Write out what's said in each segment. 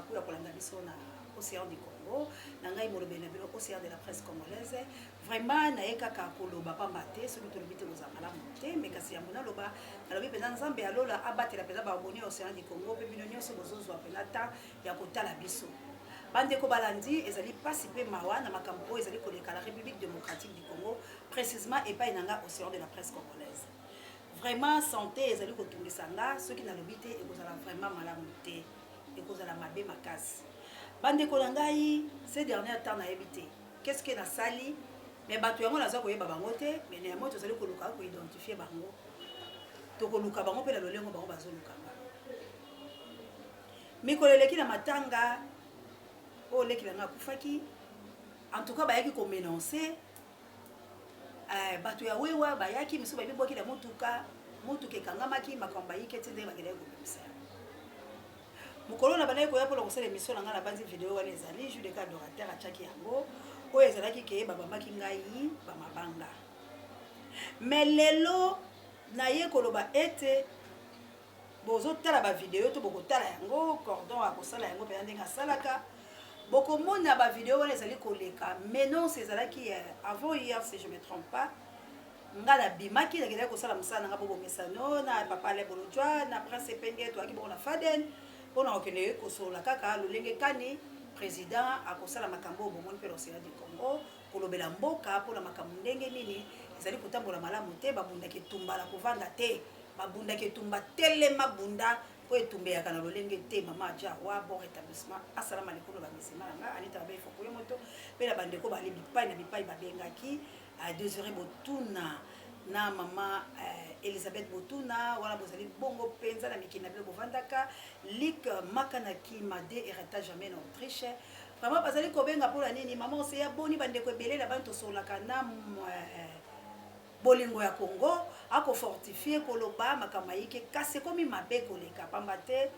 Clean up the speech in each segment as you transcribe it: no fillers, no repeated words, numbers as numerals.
kuya kolanda biso na Océan du Congo na ngai molobe na bino Océan de la presse congolaise vraiment na yekaka koloba pamba te soki tolobi te kozala malamu te mais kasi yango naloba nalobi mpenza nzambe alola abatela mpenza baabone ya Océan du Congo mpe bino nyonso bozozwa mpenza ta ya kotala biso bandeko balandi ezali pasi mpe mawa na makambo oyo ezali koleka la République démocratique du Congo précisément epai na nga Océan de la presse congolaise vraiment santé ezali kotungisa nga soki nalobi te ekozala vraiment malamu te ekozala mabe makasi bandeko na ngai ces derniers temps nayebi te qu'est-ce que nasali mais bato yango naza koyeba bango te mais néanmoins tozali koluka koidentifie bango tokoluka bango mpe na lolengo bango bazolukanga mikolo eleki na matanga oyo olekila nga akufaki en tout cas bayaki komenonce bato ya wewa bayaki miso babibwaki na motuka ekangamaki makambo bayiki ete ndenge bakendaki kobimisa mokolo na bandaki koya mpona kosala émission na ngai na banzi video wana ezali jus de cas adorateur atiaki yango oyo ezalaki ke babambaki ngai bamabanga mais lelo naye koloba ete bozotala bavideo to bokotala yango cordon akosala yango mpenza ndenge asalaka bokomona bavideo wana ezali koleka menonce ezalaki avant hier si je me trompe pas nga nabimaki nakendaki kosala mosala na nga bobomesano na papa lebolojwa na prince epenge toyaki bongo na faden mpona kokende kosolola kaka lolenge kani président akosala makambo oyo bomoni mpe na Océan du Congo kolobela mboka mpona makambo ndenge nini ezali kotambola malamu te babundaki etumba na kovanda te babundaki etumba telema bunda po etumba eyaka na lolenge te mama ajawa bon rétablissement asalama likolo bamisima na nga anita babe fokoyo moto mpe na bandeko bali bipai na bipai babengaki Désiré Botuna na mama Elisabeth Botuna wana bozali bongo penza na mikina bilo bovandaka lik makanaki made erata jamais na Autriche vraiment bazali kobenga mpona nini mama oseya boni bandeko ebele na bantu tosolaka na bolingo ya Congo akofortifie koloba makambo ayike kasi ekomi mabe koleka pamba te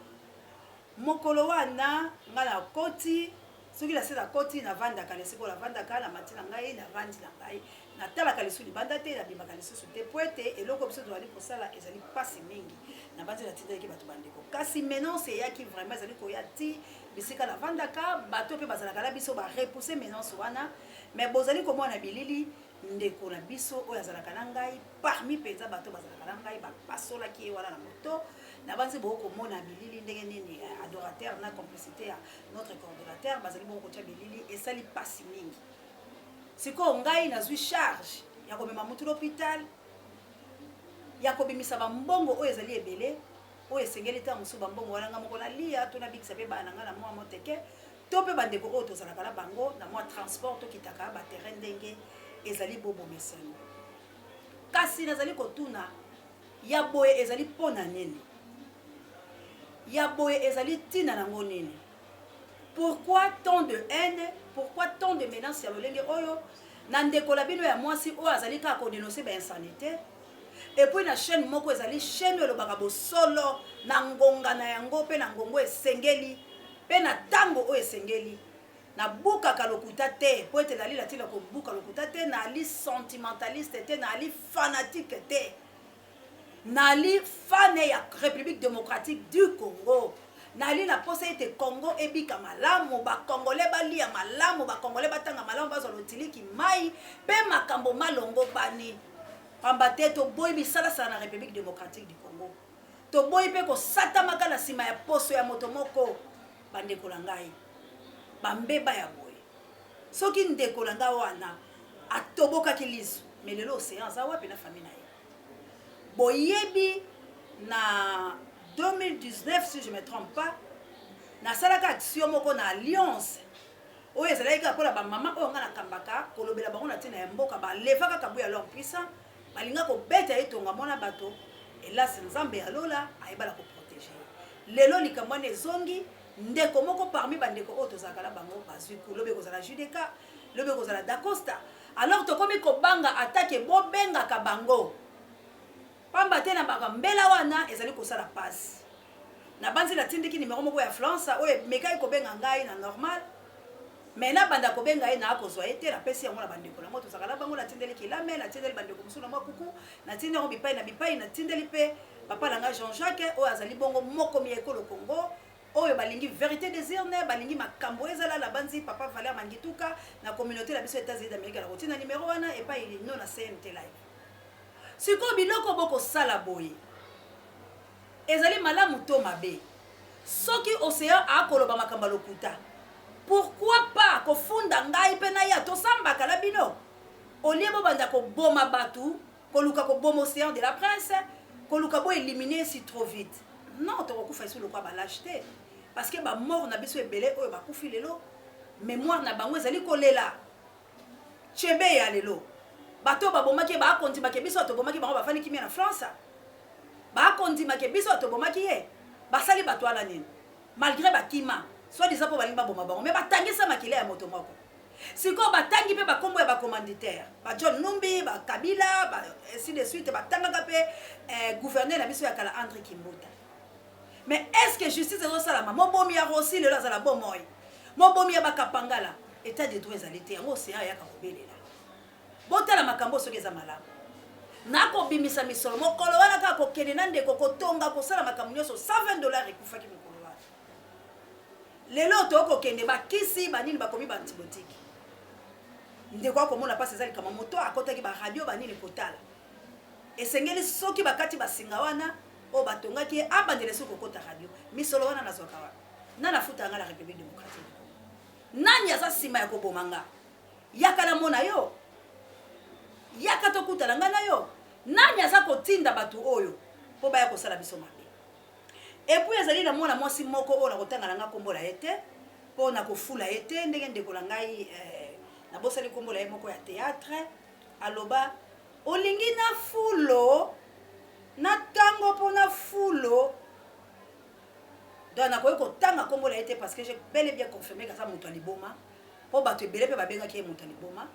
mokolo wana nga na koti soki nasila koti navandaka lesiko navandaka na matina ngai navandi na ngai natalaka lisusu libanda te nabimaka lisusu te po ete eloko biso tozali kosala ezali mpasi mingi na banzi natindaki bato bandeko kasi menonce eyaki vraiment ezali koya ti bisika navandaka bato mpe bazalaka na biso barepousse menonce wana mais bozali komona bilili ndeko na biso oyo azalaka na ngai parmi mpenza bato bazalaka na ngai bapasolaki ye wana na moto na banzi bokomona bilili ndenge nini adorateur na complicité ya notre coordonnateur bazali bongo kotia bilili esali pasi mingi sikoyo ngai nazwi charge ya komema mutu l'hôpital ya kobimisa bambongo oyo ezali ebele oyo esengeli ntango mosusu bambongo wana nga moko nalia to nabikisa mpe bana nga na mwa moteke to mpe bandeko oyo tozalaka na bango na mwa transport tokitaka baterrain ndenge ezali bobomesano kasi nazali kotuna ya boye ezali mpona nini ya boye ezali ntina nango nini pourquoi tant de haine pourquoi tant de menaces ya lolenge oyo na ndeko la bino ya mwasi oyo azali kaka kodénoncer bainsanité et puis na chaîne moko ezali chaîne oyo elobaka bosolo na ngonga na yango mpe na ngongo esengeli mpe na ntango oyo esengeli nabukaka lokuta te po ete nali latila kobuka lokuta te nali sentimentaliste te nali fanatique te nali fane ya République démocratique du Congo nali na posa ete Congo ebika malamu bakongole balia malamu bakongole batanga malamu bazwa lotiliki mai mpe makambo malongo bani pamba te toboyi bisalasala na République démocratique du Congo toboyi mpe kosatamaka na nsima ya poso ya moto moko bandeko na ngai bambeba ya boye soki ndeko na ngai wana atobokaki liso mais lelo Océan aza wapi na famille na ye boyebi na 2019 si je me trompe pas nasalaka action moko na alliance oyo ezalaki kaka mpona bamama oyo nga nakambaka kolobela bango na ntina ya mboka balevaka kabu ya l'homme puissant balinga kobeta ye tonga mwana bato elasi nzambe alola ayebala koprotege lelo likambo wana ezongi ndeko moko parmi bandeko oyo tozalaka na bango bazwi ku lobe kozala Judeka lobe kozala Dacosta alors tokomi kobanga atake bobengaka bango pamba te na bakambela wana ezali kosala passe na banzi natindiki nimero moko ya France oyo mekai kobenga ngai na normal mais na banda kobenga ye na akozwa ye te napesi yango na bandeko nango tozalaka na bango natindeli kilame natindeli bandeko mosusu na mwa kuku natindeli yango bipai na natindeli mpe papa na ngai Jean-Jacques oyo azali bongo moko mi ekolo Congo oyo balingi vérité désir ne balingi makambo ezala la banzi papa Valère Mangituka na communauté la biso États-Unis d'Amérique la routine numéro 1 et pas il non na CMT live siko biloko boko sala boye ezali malamu to mabe soki océan akoloba makamba lokuta pourquoi pas kofunda ngai pe na ya to samba kala bino olie bo banda ko boma batu ko luka ko boma océan de la prince ko luka bo éliminer si trop vite non to ko fa iso lokwa ba l'acheter parce que ba mort na biso ebele oyo ba kufi lelo mémoire na bango ezali kolela chebe ya lelo bato ba bomaki ba konti ba kebiso to bomaki bango ba fani kimia na France ba konti ma kebiso to bomaki ye basali bato ala nini malgré bakima soit disant pour balimba boma bango mais batangisa makile ya moto moko siko batangi pe bakombo ya bacommanditaire ba John Numbi ba Kabila ba ainsi de suite batangaka pe gouverneur na biso ya kala André Kimbuta mais est-ce que justice est ça la mobomi ya Rossi le la bomoy mobomi ya bakapangala état de droit ezali te yango océan ya ka kobelela botala makambo soki eza malamu nako bimisa misolo mokolo wana ka kokende na ndeko kotonga kosala makambo nyonso $120 ekufaki mokolo wana lelo to kokende bakisi banini bakomi ba antibiotique ndeko akomona pasi ezali kama moto akotaki ba radio banini kotala esengeli soki bakati basinga wana o batongaki abandele soko kota radio misolo wana nazwaka wana nana futa nga la République démocratique nani aza sima ya kobomanga yakala mona yo yaka to kutala nga na yo nani aza kotinda batu oyo po baya kosala biso mabe et puis ezali na mwana mwasi moko oyo na kotanga nga kombola ete po na kofula ete ndenge ndeko la ngai na bosali kombola ye moko ya théâtre aloba olingi na fulo na tango po na fulo donc na koyi kotanga kombola ete parce que j'ai bel et bien confirmé que ça moto liboma po bato ebele pe babengaki ye moto liboma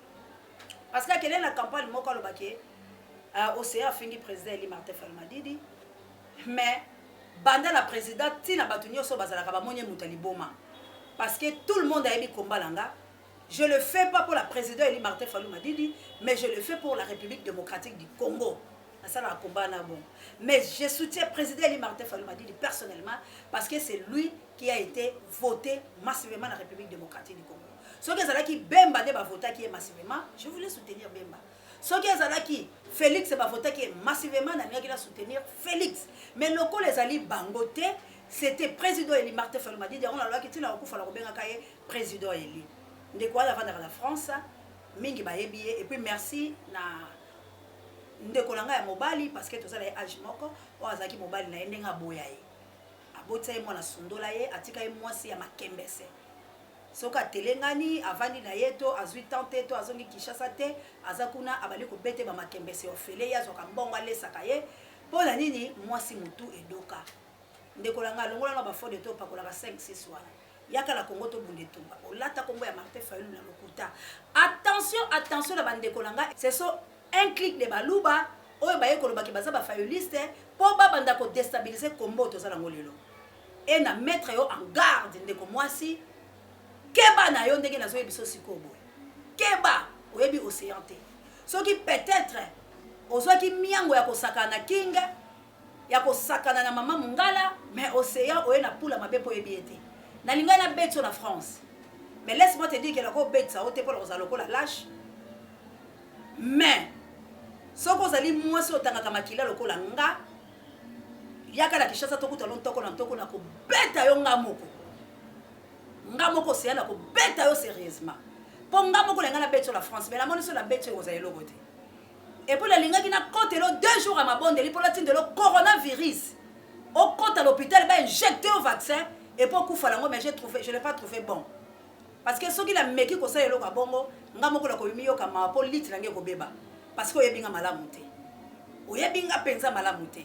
parce que quelle est la campagne moko alobaki océan afingi président Eli Martin Fayulu Madidi mais banda la président tina bato nyonso bazalaka bamonye moto liboma parce que tout le monde a aimé combat langa je le fais pas pour la président Eli Martin Fayulu Madidi mais je le fais pour la République démocratique du Congo. Ça la combat na bon. Mais je soutiens le président Eli Martin Fayulu Madidi personnellement parce que c'est lui qui a été voté massivement dans la République démocratique du Congo. Ceux qui ont qui Bemba ne va voter qui est massivement, je voulais soutenir Bemba. Ceux qui ont qui Félix va voter qui est massivement, qui va soutenir Félix. Mais le coup les alliés bangoté, c'était président Eli Martin Fayulu Madidi. On a loi qui tient au coup fallait bien cahier président Eli. De quoi avant dans la France, mingi ba yebié et puis merci na ndeko langa ya mobali parce que tozala âge moko o azaki mobali na ndenga boya ye abotsa ye mwana sundola ye atika ye mwasi ya makembese soka telengani avandi na ye to azwi tante to azongi Kinshasa te azakuna abali ko bete ba makembese ofele ya zoka mbongo alesaka ye pona nini mwasi mutu edoka ndeko langa longola na ba fo de to pakola ba 5 6 wana yaka la Congo to bunde tumba olata Congo ya Martin Fayulu na lokuta attention na bandeko langa c'est ça un clic de baluba oyo baye kolobaki baza ba fayuliste po ba banda ko déstabiliser kombo to sala ngolelo et na mettre yo en garde ndeko mwasi keba na yo ndenge nazo yebiso sikobo keba oyebi océan te soki peut-être ozwaki miango ya kosakana kinga ya kosakana na mama mungala mais océan oye na pula mabepo yebi ete na linga na beto na France mais laisse-moi te dire que la ko betsa ote pour ozaloko la lâche mais soko zali mwasi otangaka makila lokola nga yaka la Kinshasa tokuta lontoko na ntoko na ko beta yo nga moko océan na ko beta yo sérieusement po nga moko lenga na beto la France mais la moni sur la beto yo zali lokote et pour la linga ki na kote lo 2 jours à mabonde li pour la tinde lo coronavirus au compte à l'hôpital ba injecter au vaccin et pour kufa lango mais je l'ai pas trouvé bon parce que soki la meki ko sa eloko bongo nga moko la ko yimi yo kama po lit na nge ko beba parce que oyebinga malamu te oyebinga penza malamu te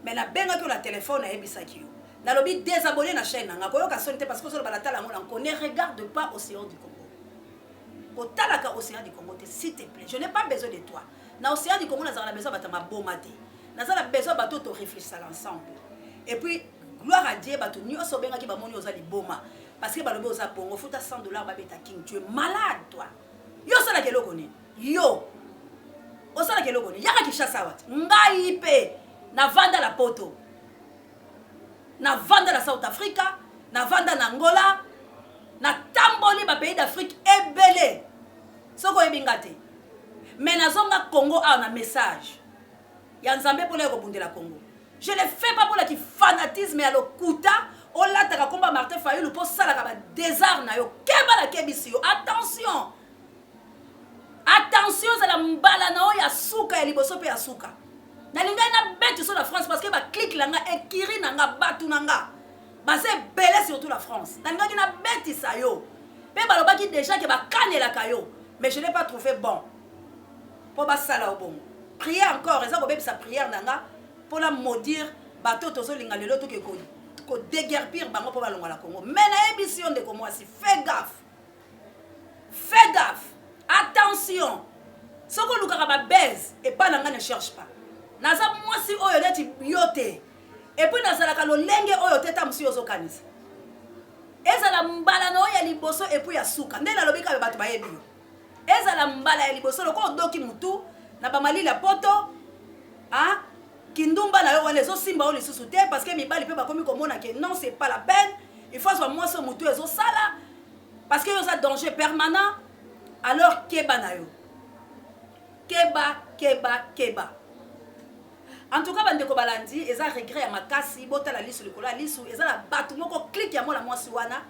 mais na benga ki la téléphone ayebisaki yo na lobi désabonner na chaîne nga ko yo ka sonite parce que so ba la tala ngona ko ne regarde pas océan du Congo ko talaka océan du Congo te s'il te plaît je n'ai pas besoin de toi na océan du Congo na za besoin batama bomate na za besoin bato to réfléchir ensemble et puis gloire à Dieu bato nyonso benga ki ba moni oza liboma parce que balobi oza bongo futa $100 babeta king tu es malade toi yo sala keloko ni yo osala keloko ni yaka Kinshasa wati ngai pe na vanda la poto na vanda la South Africa, na vanda na Angola, na tamboli ba pays d'Afrique ebele. Soko ebingate. Mais nazonga Congo a un message. Ya nzambe pour les rebondir la Congo. Je le fais pas pour la fanatisme ya lokuta. O la taka komba Martin Fayulu pour ça la désart na yo. Keba la kebisi yo. Attention. Attention à la mbala na o ya suka ya liboso pe ya suka. Na linga na bête sur la France parce que ba clique la nga ekiri na nga batu na nga. Ba c'est belé surtout la France. Na linga na bête ça yo. Pe ba lobaki déjà que ba kanela kayo. Mais je n'ai pas trouvé bon. Pour ba sala au bon. Prier encore, et ça va sa prière nanga pour la maudire bateau tozo linga lelo to ke ko déguerpir bango pour balonga la Congo. Mais na émission de comme si fais gaffe. Fais gaffe. Attention. Soko lukaka ba baise et pas nanga ne cherche pas. Naza mwasi oyo neti yote. Et puis nazala ka lolenge oyo teta musi yozo kanisa. Ezala mbala no ya liboso et puis ya suka. Ndela lobika ba bato ba yebi. Ezala mbala ya liboso loko doki mutu na bamali la poto hein kindumba na yo wale zo simba o lisusu te parce que mibali pe bakomi komona que non c'est pas la peine il faut soit moi so mutu ezo sala parce que yo ça danger permanent alors keba na yo keba en tout cas bande ko balandi eza regret ya makasi botala lisu likola lisu eza la batu moko clique ya mona mwasi wana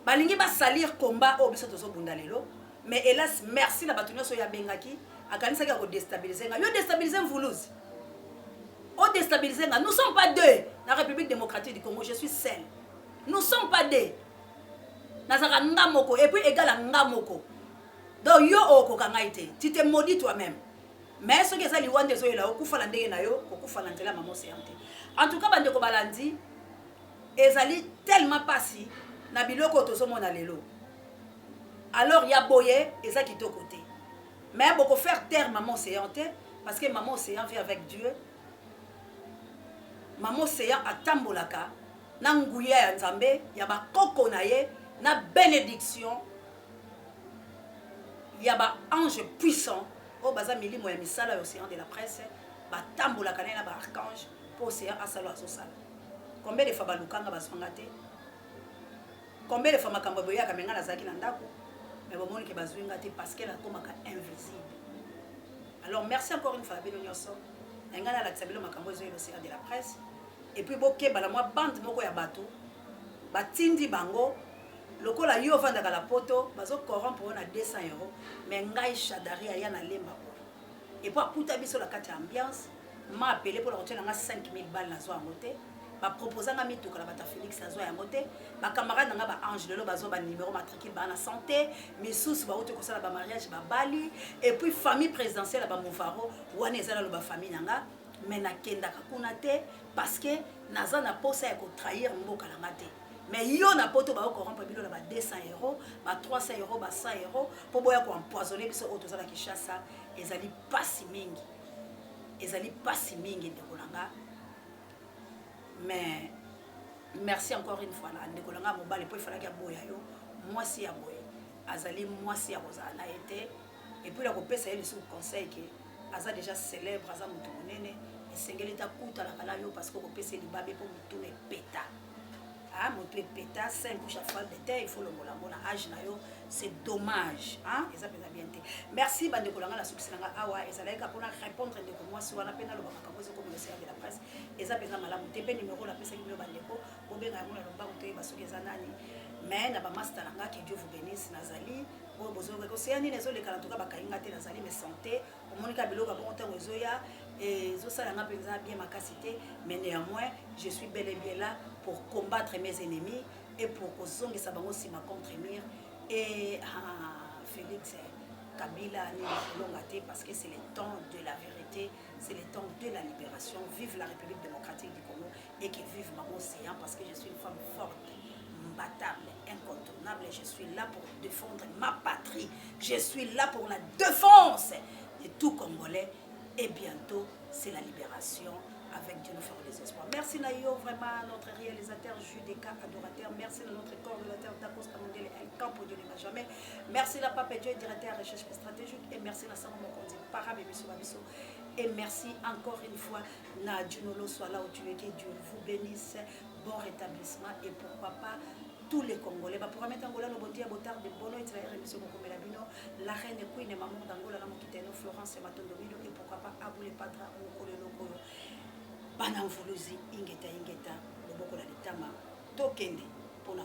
balingi ba salir combat o biso tozo bunda lelo mais hélas merci la batu nyoso ya bengaki akanisa ka ko déstabiliser nga yo déstabiliser mvuluzi o déstabiliser nga nous sommes pas deux la République démocratique du Congo je suis seul nous sommes pas deux nazaka ngamoko et puis égal à ngamoko donc yo oko kangaite tu te maudis toi-même mais ce que ça li wande zo ela okufa la ndenge na yo okufa la ndela mamo séante en tout cas bande ko balandi ezali tellement passé na biloko tozo mona lelo alors ya boye eza kito côté. Mais beaucoup faire taire maman océan parce que maman océan vit avec Dieu. Maman océan a tambolaka na nguya ya nzambe ya ba koko na ye na bénédiction ya ba ange puissant o baza milimo ya misala ya océan de la presse ba tambolaka na ba archange pour océan asalo asosala. Combien de fois balukanga basonga te? Combien de fois makambo boya kamenga na zaki na ndako? Mais bon, que bazouinga te parce qu'elle a comme invisible. Alors merci encore une fois à Belo Nyoso. Engana la tsabelo makambo zo l'océan de la presse. Et puis boké bala moi bande moko ya bateau. Batindi bango. Lokola yo vanda la poto, bazo corrompre pour na 200 €. Mais ngai chadari ya na lemba. Et puis puta biso la carte ambiance, m'a appelé pour la retenir 5000 balles na zo à moté. Ba proposer nga mituka la bata Félix azo ya moté ba camarade nga ba ange lelo bazo ba numéro matricule ba na santé misous ba oto kosala ba mariage ba bali et puis famille présidentielle ba Mouvaro wana ezala lo ba famille nga mais na kenda ka kuna te parce que naza na posa ya ko trahir mboka na ngate mais yo na poto ba ko rompre bilo ba 200 €, ba 300 €, ba 100 € pour boya ko empoisonner biso oto zala Kinshasa ezali pasi mingi de kolanga. Mais merci encore une fois là ndekolanga mobali po ifala kia boya yo mwasi ya boye azali mwasi ya kozana été et puis la kopesa ele sous conseil que aza déjà célèbre aza mutu monene esengeli ta kuta la kala yo parce que kopesa libabe po mutu ne peta ah mutu peta 5 couches à fall de terre il faut le mola mona âge na yo c'est dommage hein et ça pesa bien te merci bande kolanga la sukisinanga awa ezalaika pona répondre de moi si wana pena lo bakakoze comme le service de la presse et ça pesa malamu te pe numéro la pesa kilo bandeko bobenga mona lo ba kote basoki ezanani mais na ba master langa que Dieu vous bénisse nazali bo bozoka ko séani nezo le kala toka bakainga te nazali mais santé au monika biloko bon temps ozoya et zo sala nga penza bien ma capacité mais néanmoins je suis bel et bien là pour combattre mes ennemis et pour kozonga sa bango si ma contre mire et Félix Kabila ni parce que c'est le temps de la vérité, c'est le temps de la libération. Vive la République démocratique du Congo et que vive Maman Océan parce que je suis une femme forte, imbattable, incontournable. Je suis là pour défendre ma patrie. Je suis là pour la défense de tout Congolais et bientôt c'est la libération. Avec Dieu nous ferons des espoirs. Merci Nayo, vraiment notre réalisateur, Judéka, adorateur. Merci à notre coordinateur Dakos Kamondele, El Campo Dieu ne va jamais. Merci la Pape Dieu, directeur recherche stratégique. Et merci la Salomon Kondi, Parabé, Monsieur Babiso. Et merci encore une fois. Nadjunolo soit là où tu es, que Dieu vous bénisse. Bon rétablissement et pourquoi pas tous les Congolais. Pour remettre Angola, le bondier, Botard de Bono, et Traire, M. Mokomelabino, la reine Queen et Maman d'Angola, la Mokiteno, Florence et Matondomino, et pourquoi pas Aboulé Padra, Mokolelo Kolo. Banamvoluzi, Ingeta, le Bokola de Tama, Tokende, pour la